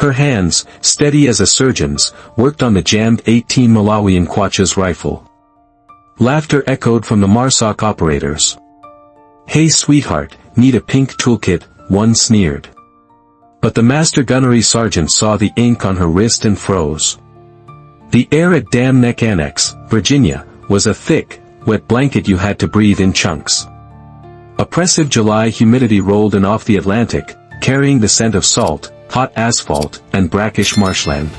Her hands, steady as a surgeon's, worked on the jammed 18 Malawian Kwacha's rifle. Laughter echoed from the MARSOC operators. "Hey sweetheart, need a pink toolkit," one sneered. But the Master Gunnery Sergeant saw the ink on her wrist and froze. The air at Dam Neck Annex, Virginia, was a thick, wet blanket you had to breathe in chunks. Oppressive July humidity rolled in off the Atlantic, carrying the scent of salt, hot asphalt, and brackish marshland.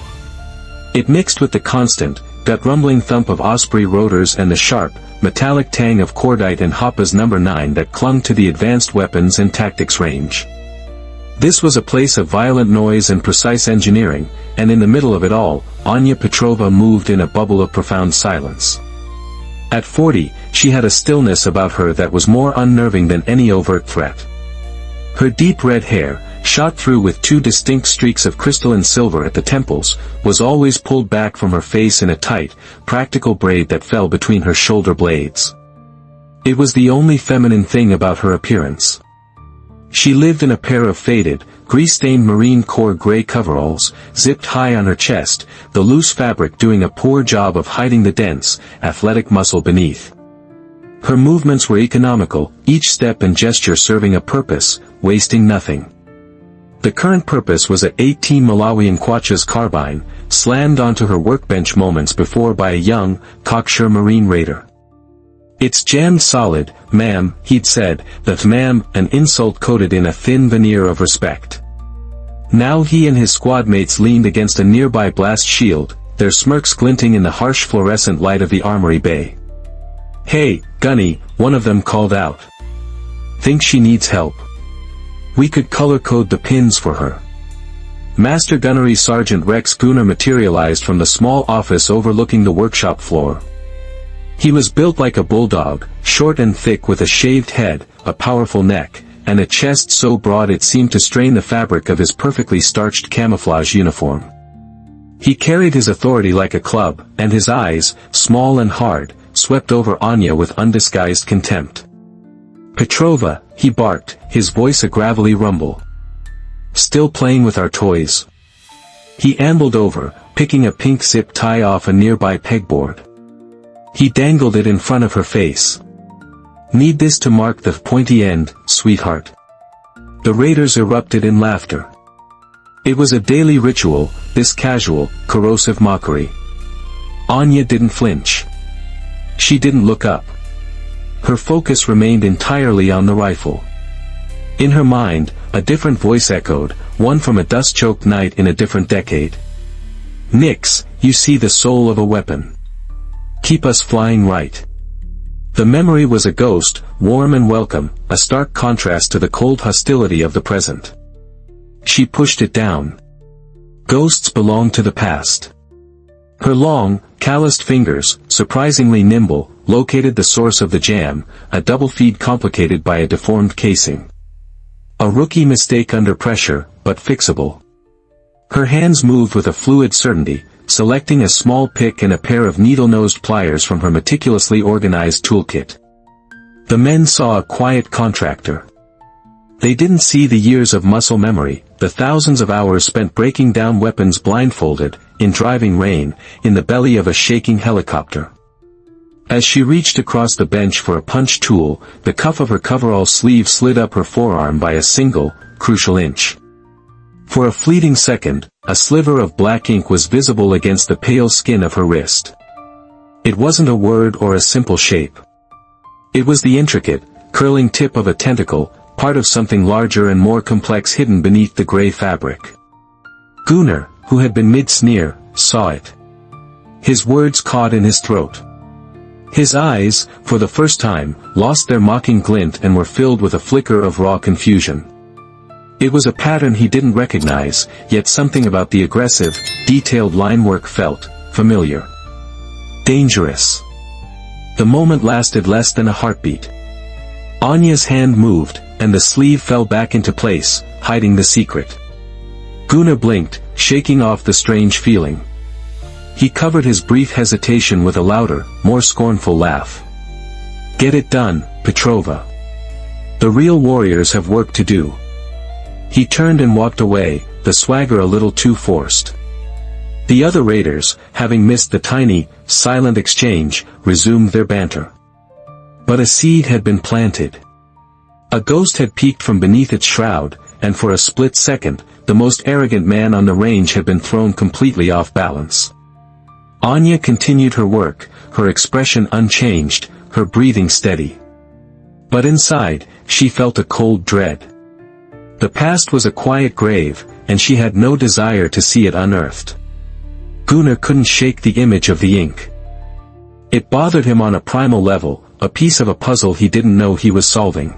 It mixed with the constant, gut-rumbling thump of Osprey rotors and the sharp, metallic tang of cordite and Hoppa's No. 9 that clung to the advanced weapons and tactics range. This was a place of violent noise and precise engineering, and in the middle of it all, Anya Petrova moved in a bubble of profound silence. At 40, she had a stillness about her that was more unnerving than any overt threat. Her deep red hair, shot through with two distinct streaks of crystalline silver at the temples, was always pulled back from her face in a tight, practical braid that fell between her shoulder blades. It was the only feminine thing about her appearance. She lived in a pair of faded, grease-stained Marine Corps gray coveralls, zipped high on her chest, the loose fabric doing a poor job of hiding the dense, athletic muscle beneath. Her movements were economical, each step and gesture serving a purpose, wasting nothing. The current purpose was a 18 Malawian Kwacha's carbine, slammed onto her workbench moments before by a young, cocksure Marine raider. "It's jammed solid, ma'am," he'd said, that ma'am, an insult coated in a thin veneer of respect. Now he and his squad mates leaned against a nearby blast shield, their smirks glinting in the harsh fluorescent light of the armory bay. "Hey, Gunny," one of them called out. "Think she needs help? We could color-code the pins for her." Master Gunnery Sergeant Rex Gunner materialized from the small office overlooking the workshop floor. He was built like a bulldog, short and thick with a shaved head, a powerful neck, and a chest so broad it seemed to strain the fabric of his perfectly starched camouflage uniform. He carried his authority like a club, and his eyes, small and hard, swept over Anya with undisguised contempt. "Petrova," he barked, his voice a gravelly rumble. "Still playing with our toys?" He ambled over, picking a pink zip tie off a nearby pegboard. He dangled it in front of her face. "Need this to mark the pointy end, sweetheart?" The raiders erupted in laughter. It was a daily ritual, this casual, corrosive mockery. Anya didn't flinch. She didn't look up. Her focus remained entirely on the rifle. In her mind, a different voice echoed, one from a dust-choked night in a different decade. "Nix, you see the soul of a weapon. Keep us flying right." The memory was a ghost, warm and welcome, a stark contrast to the cold hostility of the present. She pushed it down. Ghosts belong to the past. Her long, calloused fingers, surprisingly nimble, located the source of the jam, a double feed complicated by a deformed casing. A rookie mistake under pressure, but fixable. Her hands moved with a fluid certainty, selecting a small pick and a pair of needle-nosed pliers from her meticulously organized toolkit. The men saw a quiet contractor. They didn't see the years of muscle memory, the thousands of hours spent breaking down weapons blindfolded, in driving rain, in the belly of a shaking helicopter. As she reached across the bench for a punch tool, the cuff of her coverall sleeve slid up her forearm by a single, crucial inch. For a fleeting second, a sliver of black ink was visible against the pale skin of her wrist. It wasn't a word or a simple shape. It was the intricate, curling tip of a tentacle, part of something larger and more complex hidden beneath the gray fabric. Gunnar, who had been mid-sneer, saw it. His words caught in his throat. His eyes, for the first time, lost their mocking glint and were filled with a flicker of raw confusion. It was a pattern he didn't recognize, yet something about the aggressive, detailed linework felt familiar. Dangerous. The moment lasted less than a heartbeat. Anya's hand moved, and the sleeve fell back into place, hiding the secret. Gunnar blinked, shaking off the strange feeling. He covered his brief hesitation with a louder, more scornful laugh. "Get it done, Petrova. The real warriors have work to do." He turned and walked away, the swagger a little too forced. The other raiders, having missed the tiny, silent exchange, resumed their banter. But a seed had been planted. A ghost had peeked from beneath its shroud, and for a split second, the most arrogant man on the range had been thrown completely off balance. Anya continued her work, her expression unchanged, her breathing steady. But inside, she felt a cold dread. The past was a quiet grave, and she had no desire to see it unearthed. Gunnar couldn't shake the image of the ink. It bothered him on a primal level, a piece of a puzzle he didn't know he was solving.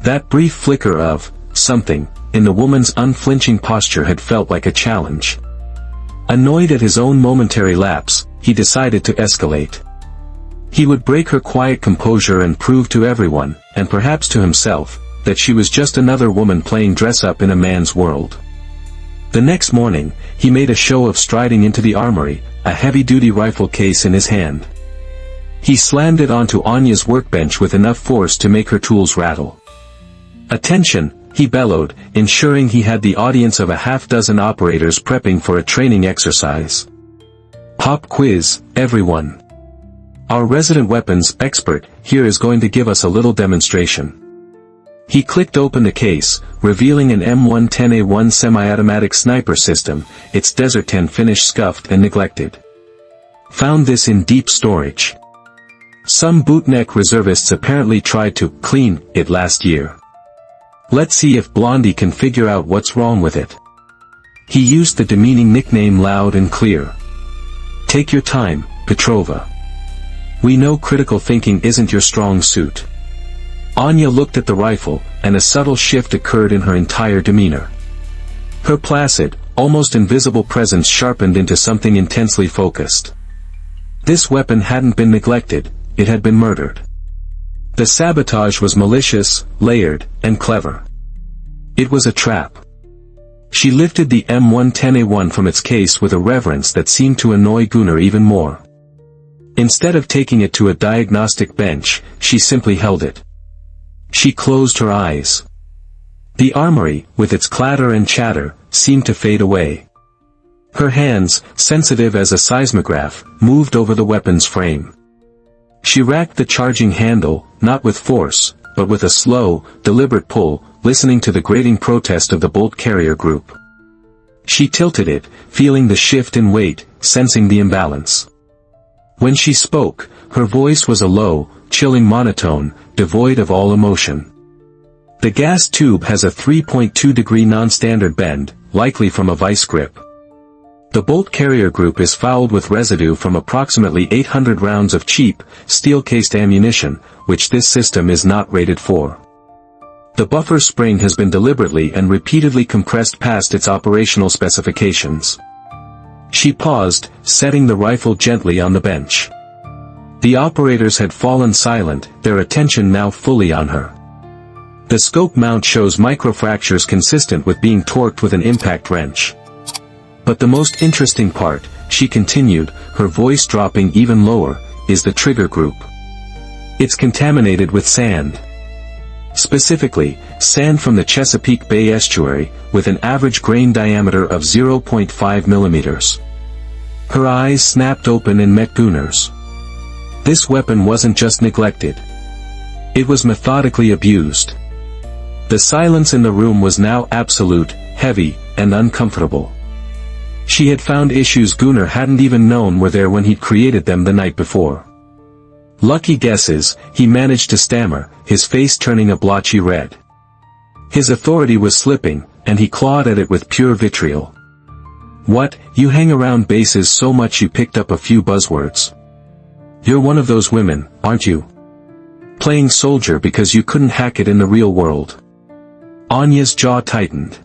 That brief flicker of something in the woman's unflinching posture had felt like a challenge. Annoyed at his own momentary lapse, he decided to escalate. He would break her quiet composure and prove to everyone, and perhaps to himself, that she was just another woman playing dress-up in a man's world. The next morning, he made a show of striding into the armory, a heavy-duty rifle case in his hand. He slammed it onto Anya's workbench with enough force to make her tools rattle. "Attention," he bellowed, ensuring he had the audience of a half-dozen operators prepping for a training exercise. "Pop quiz, everyone. Our resident weapons expert here is going to give us a little demonstration." He clicked open the case, revealing an M110A1 semi-automatic sniper system, its Desert 10 finish scuffed and neglected. "Found this in deep storage. Some bootneck reservists apparently tried to clean it last year. Let's see if Blondie can figure out what's wrong with it." He used the demeaning nickname loud and clear. "Take your time, Petrova. We know critical thinking isn't your strong suit." Anya looked at the rifle, and a subtle shift occurred in her entire demeanor. Her placid, almost invisible presence sharpened into something intensely focused. This weapon hadn't been neglected, it had been murdered. The sabotage was malicious, layered, and clever. It was a trap. She lifted the M110A1 from its case with a reverence that seemed to annoy Gunnar even more. Instead of taking it to a diagnostic bench, she simply held it. She closed her eyes. The armory, with its clatter and chatter, seemed to fade away. Her hands, sensitive as a seismograph, moved over the weapon's frame. She racked the charging handle, not with force, but with a slow, deliberate pull, listening to the grating protest of the bolt carrier group. She tilted it, feeling the shift in weight, sensing the imbalance. When she spoke, her voice was a low, chilling monotone, devoid of all emotion. "The gas tube has a 3.2-degree non-standard bend, likely from a vice grip. The bolt carrier group is fouled with residue from approximately 800 rounds of cheap, steel-cased ammunition, which this system is not rated for. The buffer spring has been deliberately and repeatedly compressed past its operational specifications." She paused, setting the rifle gently on the bench. The operators had fallen silent, their attention now fully on her. The scope mount shows microfractures consistent with being torqued with an impact wrench. "But the most interesting part," she continued, her voice dropping even lower, "is the trigger group. It's contaminated with sand. Specifically, sand from the Chesapeake Bay estuary, with an average grain diameter of 0.5 millimeters. Her eyes snapped open and met Gunnar's. This weapon wasn't just neglected. It was methodically abused. The silence in the room was now absolute, heavy, and uncomfortable. She had found issues Gunnar hadn't even known were there when he'd created them the night before. "Lucky guesses," he managed to stammer, his face turning a blotchy red. His authority was slipping, and he clawed at it with pure vitriol. "What, you hang around bases so much you picked up a few buzzwords? You're one of those women, aren't you? Playing soldier because you couldn't hack it in the real world." Anya's jaw tightened.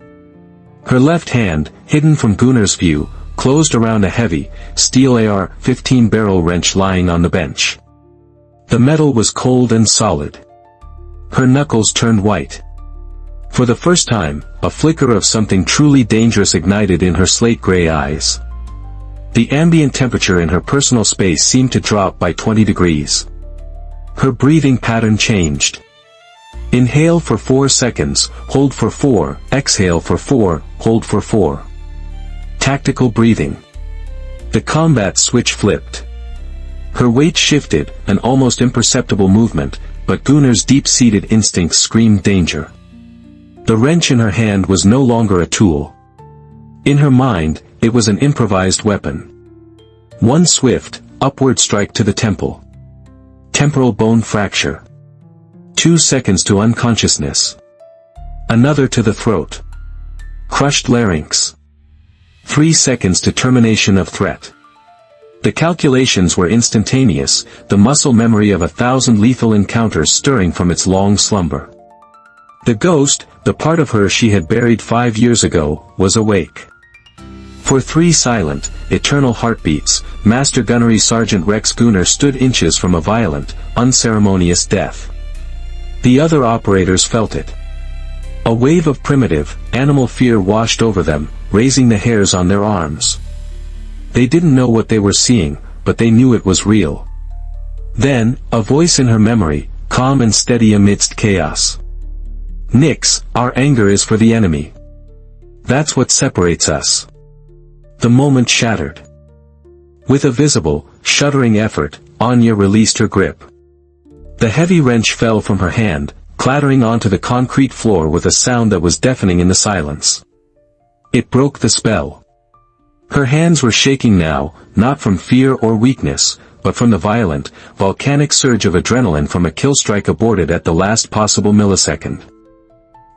Her left hand, hidden from Gunnar's view, closed around a heavy, steel AR-15 barrel wrench lying on the bench. The metal was cold and solid. Her knuckles turned white. For the first time, a flicker of something truly dangerous ignited in her slate-gray eyes. The ambient temperature in her personal space seemed to drop by 20 degrees. Her breathing pattern changed. Inhale for 4 seconds, hold for 4, exhale for 4, hold for 4. Tactical breathing. The combat switch flipped. Her weight shifted, an almost imperceptible movement, but Gunnar's deep-seated instincts screamed danger. The wrench in her hand was no longer a tool. In her mind, it was an improvised weapon. One swift, upward strike to the temple. Temporal bone fracture. 2 seconds to unconsciousness. Another to the throat. Crushed larynx. 3 seconds to termination of threat. The calculations were instantaneous, the muscle memory of 1,000 lethal encounters stirring from its long slumber. The ghost, the part of her she had buried 5 years ago, was awake. For 3 silent, eternal heartbeats, Master Gunnery Sergeant Rex Gunnar stood inches from a violent, unceremonious death. The other operators felt it. A wave of primitive, animal fear washed over them, raising the hairs on their arms. They didn't know what they were seeing, but they knew it was real. Then, a voice in her memory, calm and steady amidst chaos. "Nix, our anger is for the enemy. That's what separates us." The moment shattered. With a visible, shuddering effort, Anya released her grip. The heavy wrench fell from her hand, clattering onto the concrete floor with a sound that was deafening in the silence. It broke the spell. Her hands were shaking now, not from fear or weakness, but from the violent, volcanic surge of adrenaline from a kill strike aborted at the last possible millisecond.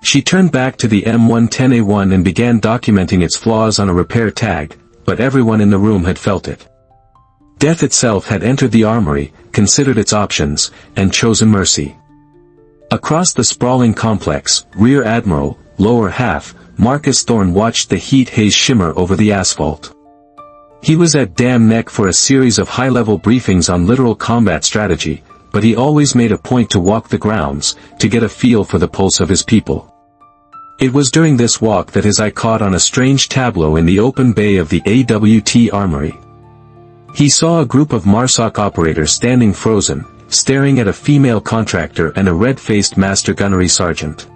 She turned back to the M110A1 and began documenting its flaws on a repair tag, but everyone in the room had felt it. Death itself had entered the armory, considered its options, and chosen mercy. Across the sprawling complex, Rear Admiral, lower half, Marcus Thorne watched the heat haze shimmer over the asphalt. He was at damn neck for a series of high-level briefings on literal combat strategy, but he always made a point to walk the grounds, to get a feel for the pulse of his people. It was during this walk that his eye caught on a strange tableau in the open bay of the AWT armory. He saw a group of MARSOC operators standing frozen, staring at a female contractor and a red-faced Master Gunnery Sergeant.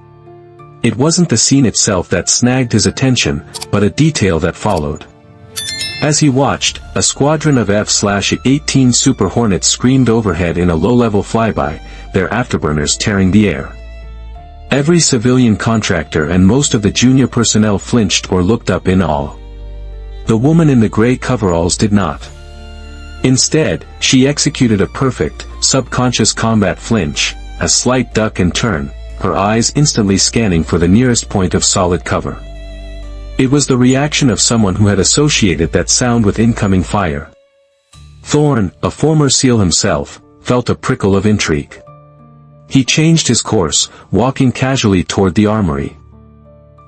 It wasn't the scene itself that snagged his attention, but a detail that followed. As he watched, a squadron of F/18 Super Hornets screamed overhead in a low-level flyby, their afterburners tearing the air. Every civilian contractor and most of the junior personnel flinched or looked up in awe. The woman in the gray coveralls did not. Instead, she executed a perfect, subconscious combat flinch, a slight duck and turn, her eyes instantly scanning for the nearest point of solid cover. It was the reaction of someone who had associated that sound with incoming fire. Thorne, a former SEAL himself, felt a prickle of intrigue. He changed his course, walking casually toward the armory.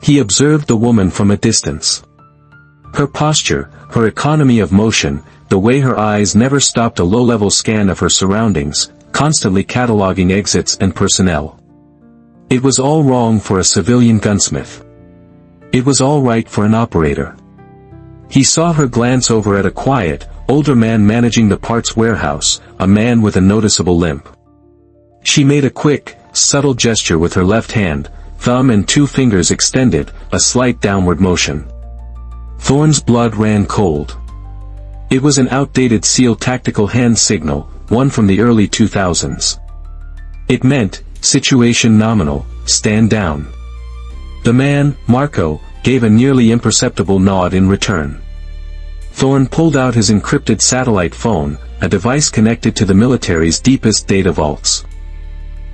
He observed the woman from a distance. Her posture, her economy of motion, the way her eyes never stopped a low-level scan of her surroundings, constantly cataloging exits and personnel. It was all wrong for a civilian gunsmith. It was all right for an operator. He saw her glance over at a quiet, older man managing the parts warehouse, a man with a noticeable limp. She made a quick, subtle gesture with her left hand, thumb and 2 fingers extended, a slight downward motion. Thorne's blood ran cold. It was an outdated SEAL tactical hand signal, one from the early 2000s. It meant, situation nominal, stand down. The man, Marco, gave a nearly imperceptible nod in return. Thorne pulled out his encrypted satellite phone, a device connected to the military's deepest data vaults.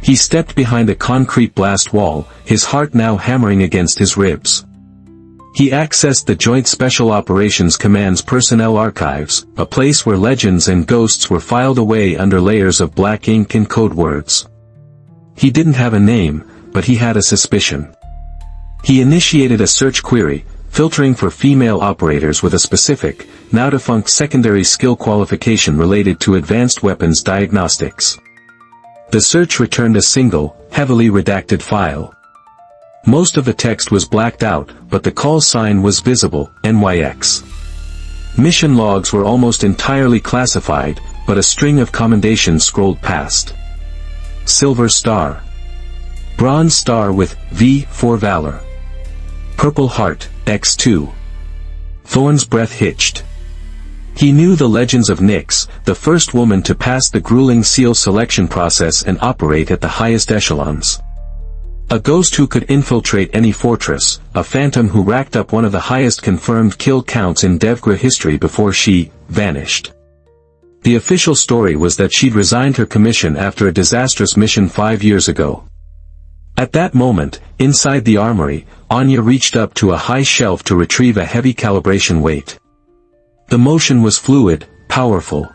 He stepped behind a concrete blast wall, his heart now hammering against his ribs. He accessed the Joint Special Operations Command's personnel archives, a place where legends and ghosts were filed away under layers of black ink and code words. He didn't have a name, but he had a suspicion. He initiated a search query, filtering for female operators with a specific, now-defunct secondary skill qualification related to advanced weapons diagnostics. The search returned a single, heavily redacted file. Most of the text was blacked out, but the call sign was visible, NYX. Mission logs were almost entirely classified, but a string of commendations scrolled past. Silver Star. Bronze star with V for Valor. Purple heart, X2. Thorne's breath hitched. He knew the legends of Nyx, the first woman to pass the grueling SEAL selection process and operate at the highest echelons. A ghost who could infiltrate any fortress, a phantom who racked up one of the highest confirmed kill counts in Devgra history before she vanished. The official story was that she'd resigned her commission after a disastrous mission 5 years ago. At that moment, inside the armory, Anya reached up to a high shelf to retrieve a heavy calibration weight. The motion was fluid, powerful.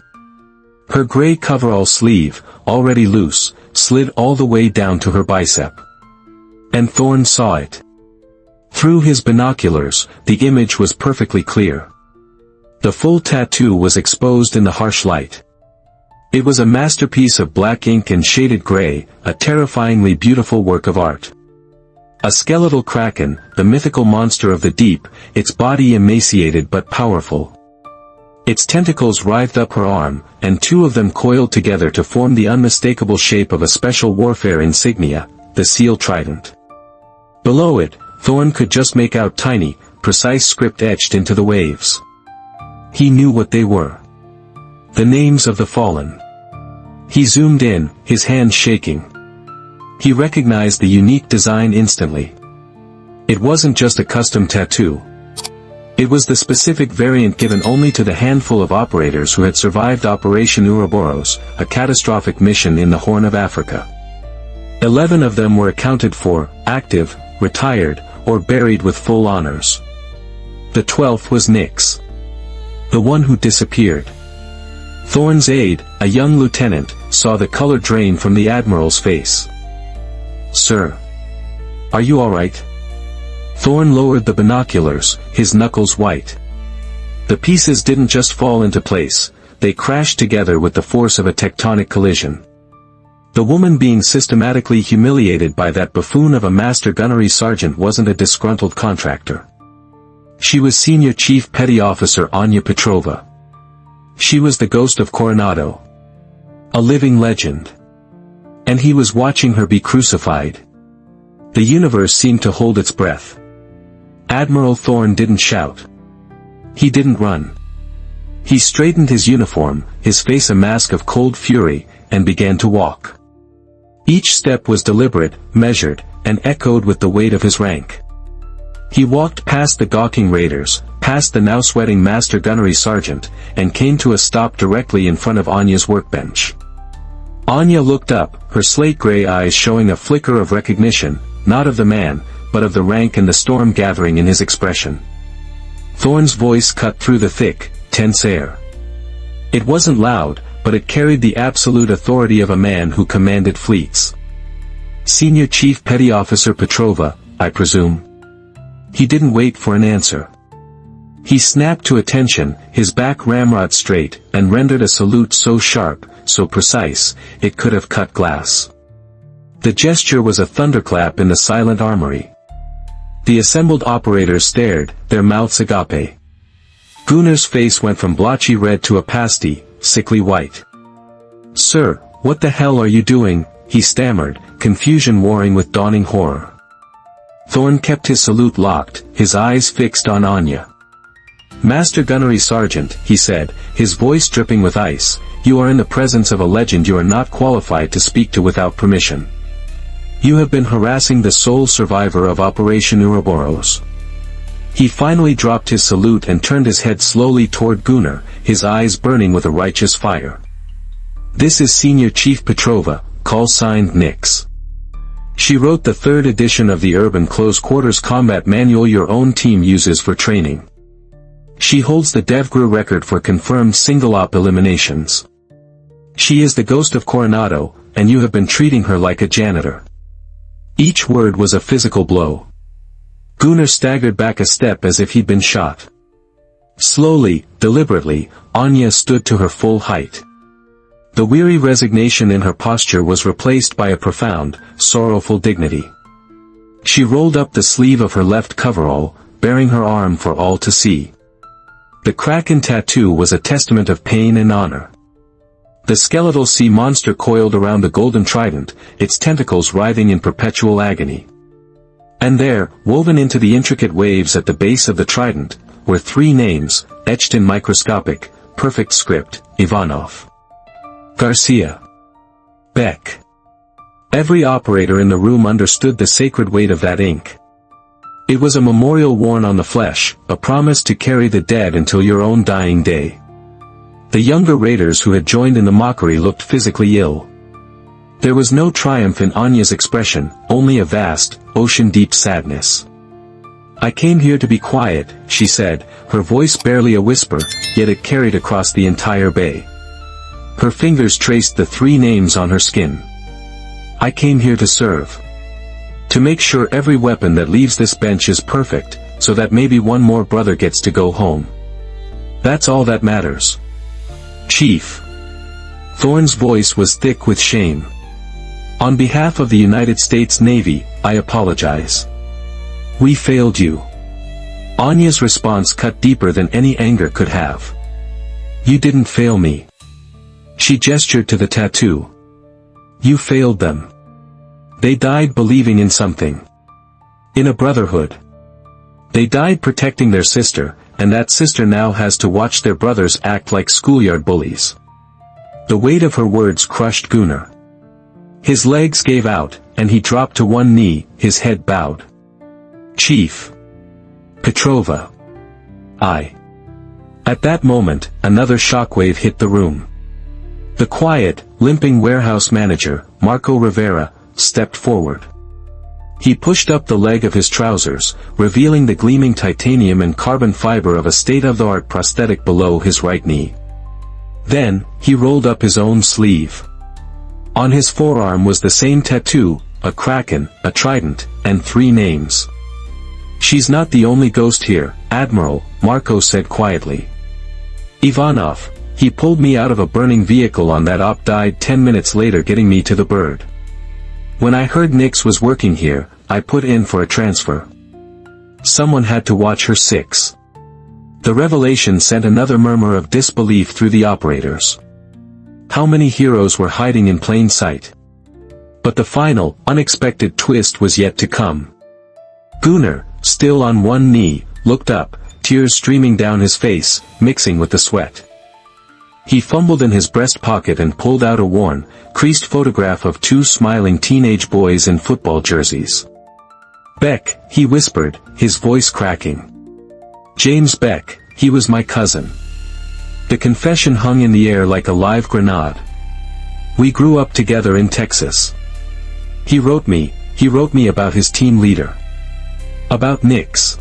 Her gray coverall sleeve, already loose, slid all the way down to her bicep. And Thorne saw it. Through his binoculars, the image was perfectly clear. The full tattoo was exposed in the harsh light. It was a masterpiece of black ink and shaded gray, a terrifyingly beautiful work of art. A skeletal kraken, the mythical monster of the deep, its body emaciated but powerful. Its tentacles writhed up her arm, and 2 of them coiled together to form the unmistakable shape of a special warfare insignia, the SEAL Trident. Below it, Thorne could just make out tiny, precise script etched into the waves. He knew what they were. The names of the fallen. He zoomed in, his hands shaking. He recognized the unique design instantly. It wasn't just a custom tattoo. It was the specific variant given only to the handful of operators who had survived Operation Ouroboros, a catastrophic mission in the Horn of Africa. 11 of them were accounted for, active, retired, or buried with full honors. The 12th was Nyx. The one who disappeared. Thorne's aide, a young lieutenant, saw the color drain from the Admiral's face. "Sir. Are you all right?" Thorne lowered the binoculars, his knuckles white. The pieces didn't just fall into place, they crashed together with the force of a tectonic collision. The woman being systematically humiliated by that buffoon of a Master Gunnery Sergeant wasn't a disgruntled contractor. She was Senior Chief Petty Officer Anya Petrova. She was the ghost of Coronado. A living legend. And he was watching her be crucified. The universe seemed to hold its breath. Admiral Thorne didn't shout. He didn't run. He straightened his uniform, his face a mask of cold fury, and began to walk. Each step was deliberate, measured, and echoed with the weight of his rank. He walked past the gawking raiders, past the now sweating Master Gunnery Sergeant, and came to a stop directly in front of Anya's workbench. Anya looked up, her slate-gray eyes showing a flicker of recognition, not of the man, but of the rank and the storm gathering in his expression. Thorne's voice cut through the thick, tense air. It wasn't loud, but it carried the absolute authority of a man who commanded fleets. "Senior Chief Petty Officer Petrova, I presume?" He didn't wait for an answer. He snapped to attention, his back ramrod straight, and rendered a salute so sharp, so precise, it could have cut glass. The gesture was a thunderclap in the silent armory. The assembled operators stared, their mouths agape. Gunnar's face went from blotchy red to a pasty, sickly white. "Sir, what the hell are you doing?" he stammered, confusion warring with dawning horror. Thorne kept his salute locked, his eyes fixed on Anya. "Master Gunnery Sergeant," he said, his voice dripping with ice, "you are in the presence of a legend you are not qualified to speak to without permission. You have been harassing the sole survivor of Operation Ouroboros." He finally dropped his salute and turned his head slowly toward Gunnar, his eyes burning with a righteous fire. "This is Senior Chief Petrova, call signed Nyx. She wrote the 3rd edition of the Urban Close Quarters Combat Manual your own team uses for training. She holds the Devgra record for confirmed single-op eliminations. She is the ghost of Coronado, and you have been treating her like a janitor." Each word was a physical blow. Gunnar staggered back a step as if he'd been shot. Slowly, deliberately, Anya stood to her full height. The weary resignation in her posture was replaced by a profound, sorrowful dignity. She rolled up the sleeve of her left coverall, baring her arm for all to see. The Kraken tattoo was a testament of pain and honor. The skeletal sea monster coiled around the golden trident, its tentacles writhing in perpetual agony. And there, woven into the intricate waves at the base of the trident, were 3 names, etched in microscopic, perfect script: Ivanov, Garcia, Beck. Every operator in the room understood the sacred weight of that ink. It was a memorial worn on the flesh, a promise to carry the dead until your own dying day. The younger raiders who had joined in the mockery looked physically ill. There was no triumph in Anya's expression, only a vast, ocean-deep sadness. "I came here to be quiet," she said, her voice barely a whisper, yet it carried across the entire bay. Her fingers traced the 3 names on her skin. "I came here to serve. To make sure every weapon that leaves this bench is perfect, so that maybe one more brother gets to go home. That's all that matters. Chief." Thorne's voice was thick with shame. "On behalf of the United States Navy, I apologize. We failed you." Anya's response cut deeper than any anger could have. "You didn't fail me." She gestured to the tattoo. "You failed them. They died believing in something. In a brotherhood. They died protecting their sister, and that sister now has to watch their brothers act like schoolyard bullies." The weight of her words crushed Gunnar. His legs gave out, and he dropped to one knee, his head bowed. "Chief Petrova. At that moment, another shockwave hit the room. The quiet, limping warehouse manager, Marco Rivera, stepped forward. He pushed up the leg of his trousers, revealing the gleaming titanium and carbon fiber of a state-of-the-art prosthetic below his right knee. Then, he rolled up his own sleeve. On his forearm was the same tattoo, a kraken, a trident, and 3 names. "She's not the only ghost here, Admiral," Marco said quietly. "Ivanov, he pulled me out of a burning vehicle on that op, died 10 minutes later getting me to the bird. When I heard Nix was working here, I put in for a transfer. Someone had to watch her 6. The revelation sent another murmur of disbelief through the operators. How many heroes were hiding in plain sight? But the final, unexpected twist was yet to come. Gunnar, still on one knee, looked up, tears streaming down his face, mixing with the sweat. He fumbled in his breast pocket and pulled out a worn, creased photograph of 2 smiling teenage boys in football jerseys. "Beck," he whispered, his voice cracking. "James Beck, he was my cousin." The confession hung in the air like a live grenade. "We grew up together in Texas. He wrote me about his team leader. About Nix.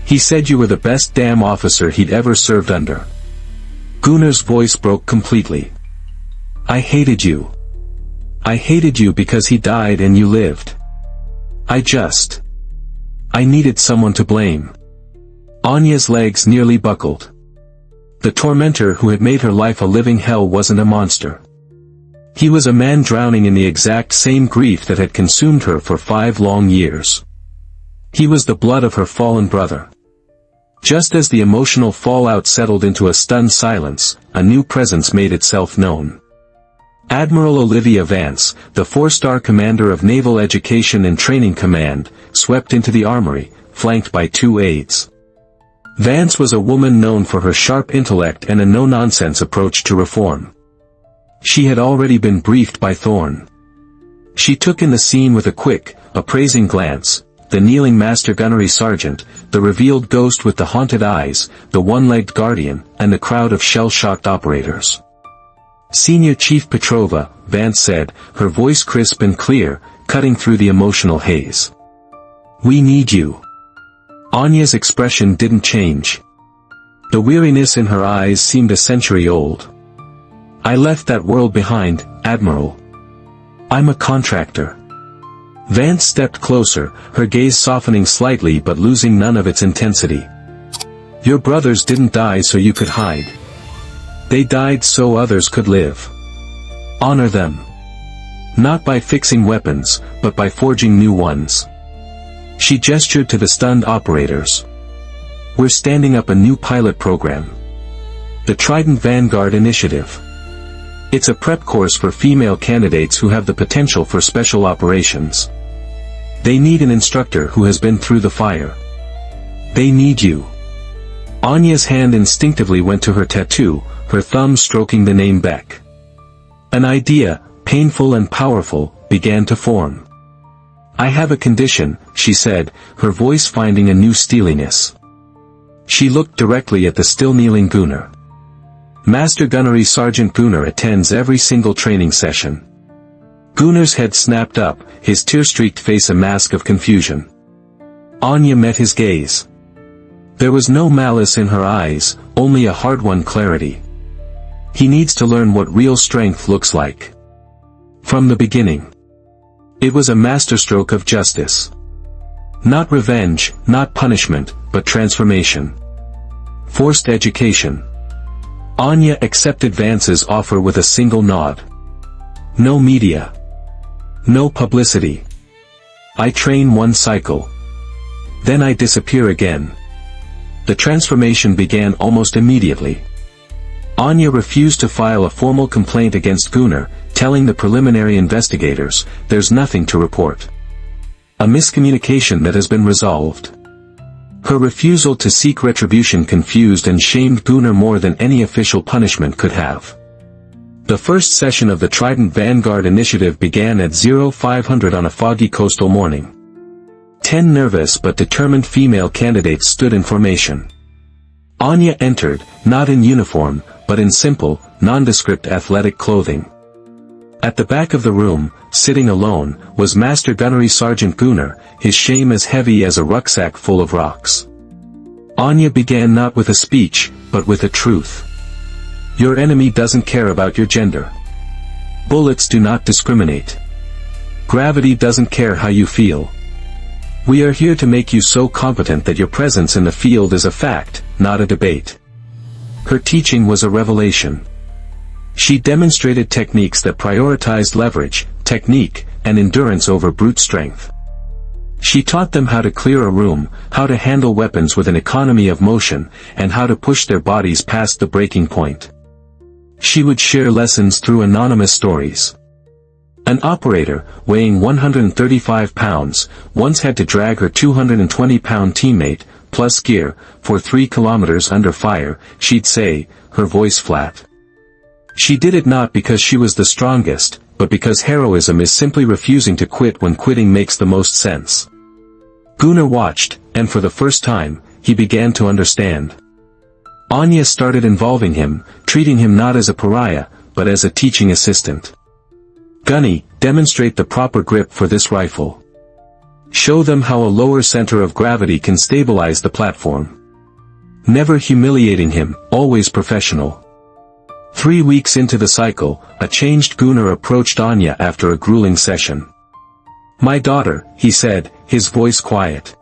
He said you were the best damn officer he'd ever served under." Gunnar's voice broke completely. "I hated you. I hated you because he died and you lived. I needed someone to blame." Anya's legs nearly buckled. The tormentor who had made her life a living hell wasn't a monster. He was a man drowning in the exact same grief that had consumed her for 5 long years. He was the blood of her fallen brother. Just as the emotional fallout settled into a stunned silence, a new presence made itself known. Admiral Olivia Vance, the 4-star commander of Naval Education and Training Command, swept into the armory, flanked by 2 aides. Vance was a woman known for her sharp intellect and a no-nonsense approach to reform. She had already been briefed by Thorne. She took in the scene with a quick, appraising glance: the kneeling Master Gunnery Sergeant, the revealed ghost with the haunted eyes, the one-legged guardian, and the crowd of shell-shocked operators. "Senior Chief Petrova," Vance said, her voice crisp and clear, cutting through the emotional haze. "We need you." Anya's expression didn't change. The weariness in her eyes seemed a century old. "I left that world behind, Admiral. I'm a contractor." Vance stepped closer, her gaze softening slightly but losing none of its intensity. "Your brothers didn't die so you could hide. They died so others could live. Honor them. Not by fixing weapons, but by forging new ones." She gestured to the stunned operators. "We're standing up a new pilot program. The Trident Vanguard Initiative. It's a prep course for female candidates who have the potential for special operations. They need an instructor who has been through the fire. They need you. Anya's hand instinctively went to her tattoo, her thumb stroking the name Beck. An idea, painful and powerful, began to form. I have a condition, she said, her voice finding a new steeliness. She looked directly at the still kneeling Gunnar. Master Gunnery Sergeant Gunnar attends every single training session. Gunnar's head snapped up, his tear-streaked face a mask of confusion. Anya met his gaze. There was no malice in her eyes, only a hard-won clarity. He needs to learn what real strength looks like. From the beginning. It was a masterstroke of justice. Not revenge, not punishment, but transformation. Forced education. Anya accepted Vance's offer with a single nod. No media. No publicity. I train one cycle. Then I disappear again. The transformation began almost immediately. Anya refused to file a formal complaint against Gunnar, telling the preliminary investigators, there's nothing to report. A miscommunication that has been resolved. Her refusal to seek retribution confused and shamed Gunnar more than any official punishment could have. The first session of the Trident Vanguard Initiative began at 0500 on a foggy coastal morning. 10 nervous but determined female candidates stood in formation. Anya entered, not in uniform, but in simple, nondescript athletic clothing. At the back of the room, sitting alone, was Master Gunnery Sergeant Gunnar, his shame as heavy as a rucksack full of rocks. Anya began not with a speech, but with a truth. Your enemy doesn't care about your gender. Bullets do not discriminate. Gravity doesn't care how you feel. We are here to make you so competent that your presence in the field is a fact, not a debate. Her teaching was a revelation. She demonstrated techniques that prioritized leverage, technique, and endurance over brute strength. She taught them how to clear a room, how to handle weapons with an economy of motion, and how to push their bodies past the breaking point. She would share lessons through anonymous stories. An operator, weighing 135 pounds, once had to drag her 220-pound teammate, plus gear, for 3 kilometers under fire, she'd say, her voice flat. She did it not because she was the strongest, but because heroism is simply refusing to quit when quitting makes the most sense. Gunnar watched, and for the first time, he began to understand. Anya started involving him, treating him not as a pariah, but as a teaching assistant. Gunny, demonstrate the proper grip for this rifle. Show them how a lower center of gravity can stabilize the platform. Never humiliating him, always professional. 3 weeks into the cycle, a changed Gunnar approached Anya after a grueling session. My daughter, he said, his voice quiet.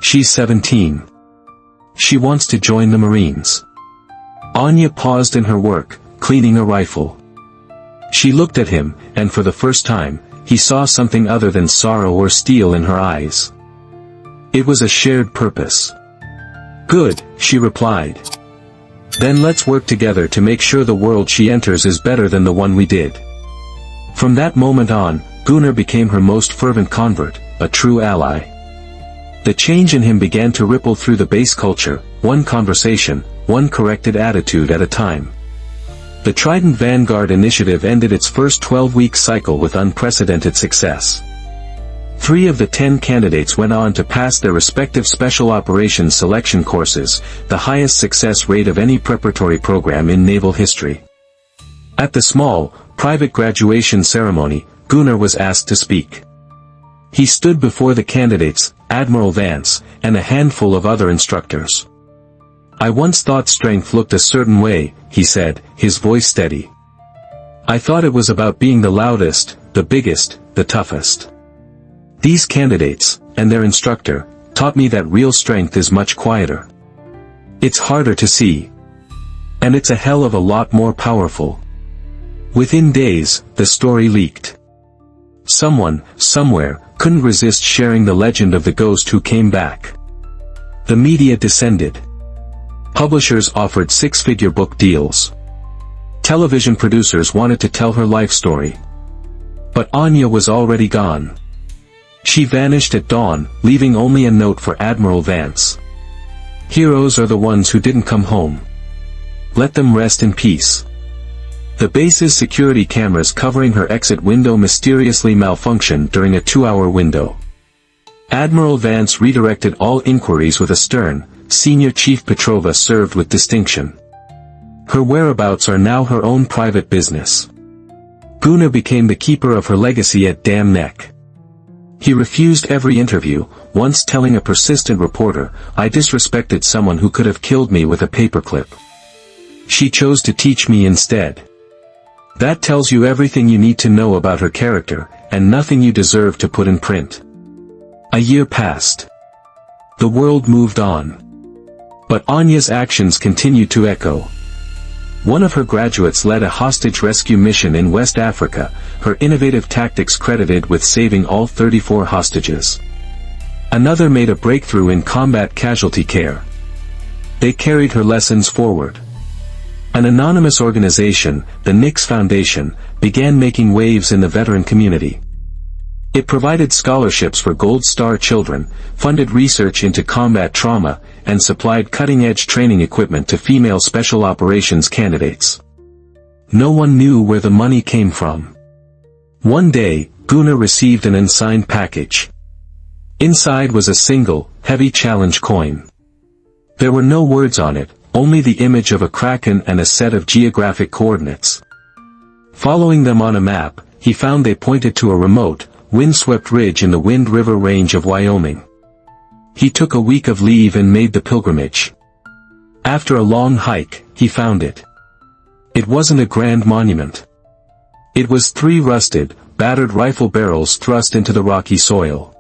She's 17. She wants to join the Marines. Anya paused in her work, cleaning a rifle. She looked at him, and for the first time, he saw something other than sorrow or steel in her eyes. It was a shared purpose. Good, she replied. Then let's work together to make sure the world she enters is better than the one we did. From that moment on, Gunnar became her most fervent convert, a true ally. The change in him began to ripple through the base culture, one conversation, one corrected attitude at a time. The Trident Vanguard Initiative ended its first 12-week cycle with unprecedented success. 3 of the 10 candidates went on to pass their respective Special Operations selection courses, the highest success rate of any preparatory program in naval history. At the small, private graduation ceremony, Gunnar was asked to speak. He stood before the candidates, Admiral Vance, and a handful of other instructors. I once thought strength looked a certain way, he said, his voice steady. I thought it was about being the loudest, the biggest, the toughest. These candidates, and their instructor, taught me that real strength is much quieter. It's harder to see. And it's a hell of a lot more powerful. Within days, the story leaked. Someone, somewhere, couldn't resist sharing the legend of the ghost who came back. The media descended. Publishers offered 6-figure book deals. Television producers wanted to tell her life story. But Anya was already gone. She vanished at dawn, leaving only a note for Admiral Vance. Heroes are the ones who didn't come home. Let them rest in peace. The base's security cameras covering her exit window mysteriously malfunctioned during a 2-hour window. Admiral Vance redirected all inquiries with a stern, Senior Chief Petrova served with distinction. Her whereabouts are now her own private business. Gunnar became the keeper of her legacy at Dam Neck. He refused every interview, once telling a persistent reporter, "I disrespected someone who could have killed me with a paperclip. She chose to teach me instead." That tells you everything you need to know about her character, and nothing you deserve to put in print. A year passed. The world moved on. But Anya's actions continued to echo. One of her graduates led a hostage rescue mission in West Africa, her innovative tactics credited with saving all 34 hostages. Another made a breakthrough in combat casualty care. They carried her lessons forward. An anonymous organization, the Nix Foundation, began making waves in the veteran community. It provided scholarships for Gold Star children, funded research into combat trauma, and supplied cutting-edge training equipment to female special operations candidates. No one knew where the money came from. One day, Gunnar received an unsigned package. Inside was a single, heavy challenge coin. There were no words on it, only the image of a kraken and a set of geographic coordinates. Following them on a map, he found they pointed to a remote, windswept ridge in the Wind River Range of Wyoming. He took a week of leave and made the pilgrimage. After a long hike, he found it. It wasn't a grand monument. It was 3 rusted, battered rifle barrels thrust into the rocky soil.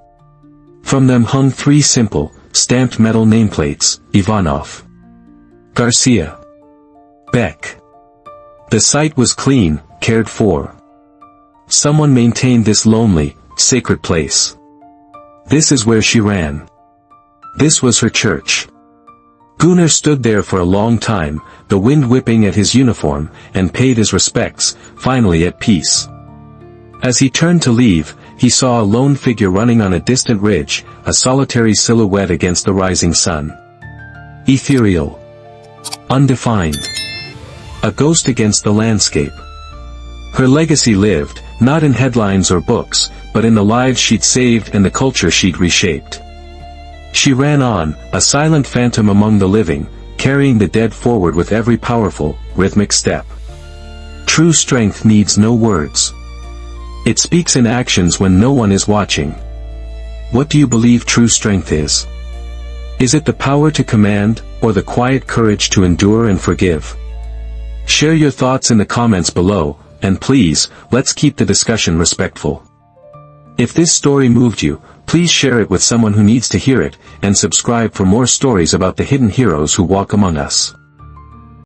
From them hung 3 simple, stamped metal nameplates, Ivanov, Garcia, Beck. The site was clean, cared for. Someone maintained this lonely, sacred place. This is where she ran. This was her church. Gunnar stood there for a long time, the wind whipping at his uniform, and paid his respects, finally at peace. As he turned to leave, he saw a lone figure running on a distant ridge, a solitary silhouette against the rising sun. Ethereal. Undefined. A ghost against the landscape. Her legacy lived, not in headlines or books, but in the lives she'd saved and the culture she'd reshaped. She ran on, a silent phantom among the living, carrying the dead forward with every powerful, rhythmic step. True strength needs no words. It speaks in actions when no one is watching. What do you believe true strength is? Is it the power to command, or the quiet courage to endure and forgive? Share your thoughts in the comments below, and please, let's keep the discussion respectful. If this story moved you, please share it with someone who needs to hear it, and subscribe for more stories about the hidden heroes who walk among us.